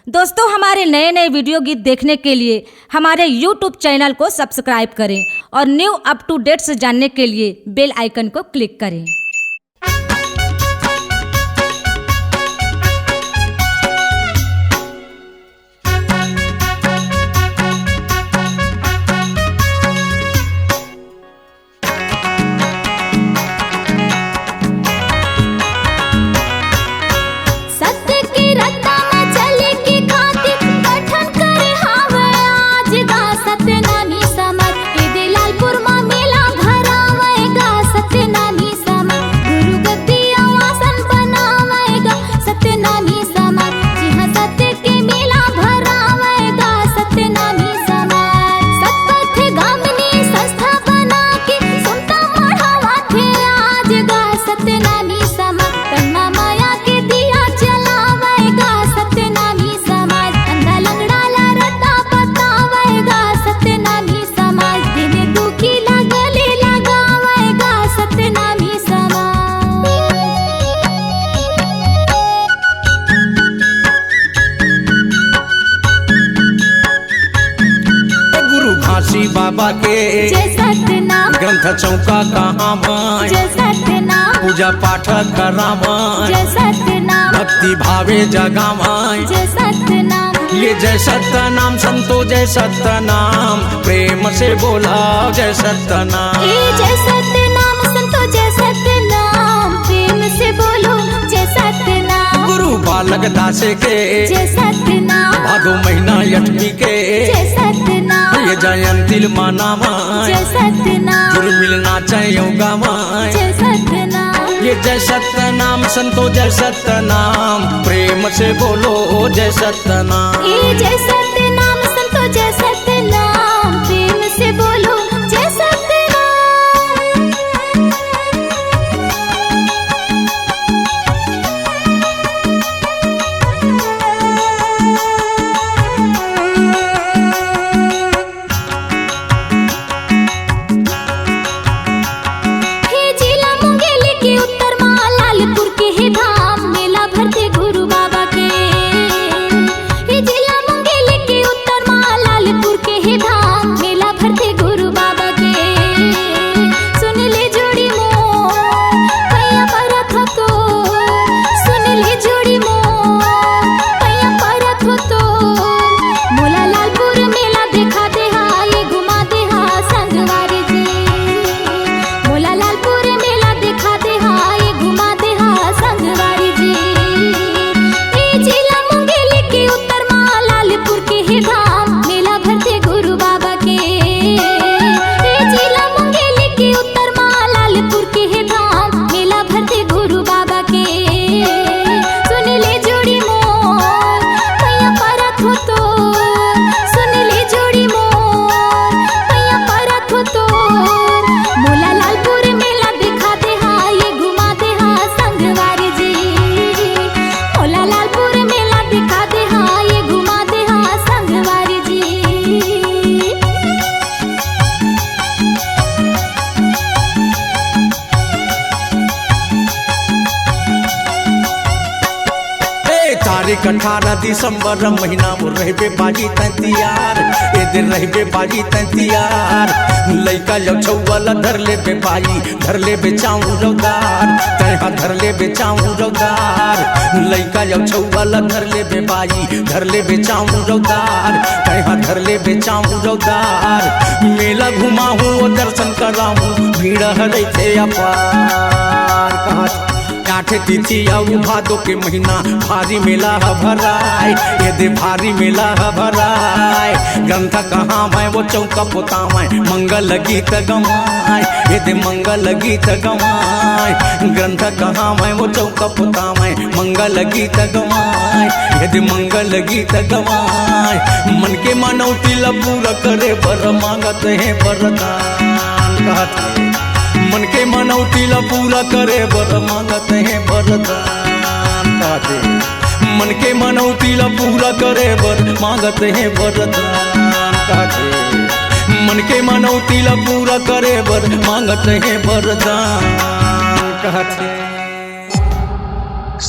दोस्तों, हमारे नए नए वीडियो गीत देखने के लिए हमारे YouTube चैनल को सब्सक्राइब करें और न्यू अप टू डेट्स जानने के लिए बेल आइकन को क्लिक करें। बाबा के ग्रंथ चौका कहाँ पूजा पाठ करामाय भक्ति भावे जगामाय ये जय सत्य नाम संतो जय सत्य नाम प्रेम से बोला जय सत्य नाम जय सत्य नाम संतो जय सत्य नाम प्रेम से बोलो जय सत्य नाम गुरु बालक दासे के जय सत्य नाम भादो महीना 8वीं के जय सत्य नाम ये जयंती मनामाय जय सत्य नाम गुरु मिलना चाहिए गामाय जय सत्य नाम ये जय सत्य नाम संतो जय सत्य नाम प्रेम से बोलो जय सत्य नाम जय सत्य नाम संतो जय सत्य नाम प्रेम से बोलो जय सत्य तारीख 18 दिसंबर महीना वो रहबे बाजी तैयार ए दिन रहबे बाजी तैयार लइका जब छौवाला धर ले बे बाई धर ले बेचाऊं रौदार तैहा धर ले बेचाऊं रौदार लइका जब छौवाला धर ले बे बाई धर ले बेचाऊं रौदार तैहा धर ले बेचाऊं रौदार मेला घुमाऊं और दर्शन कराऊं भीड़ हरै थे अपार कहाँ 8 तिथि आऊ भादो के महीना भारी मेला भराय ये दे भारी मेला भराय ग्रंथ कहाँ मैं वो चौका पोतावाय मंगल गीत गवाय ये दे मंगल गीत गवाय ग्रंथ कहाँ मैं वो चौका पोतावाय मंगल गीत गवाय ये दे मंगल गीत गवाय मन के मनौती ला पूरा करे बर मांगत है वरदान कहते मन के मनौती ला पूरा करे बर मांगत है वरदान कहते मन के मनौती ला पूरा करे बर मांगत है वरदान कहते मन के मनौती ला पूरा करे बर मांगत है वरदान कहते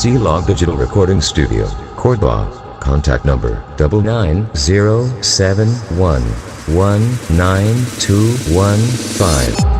C-Log Digital Recording Studio, Cordoba, Contact number 99071192215.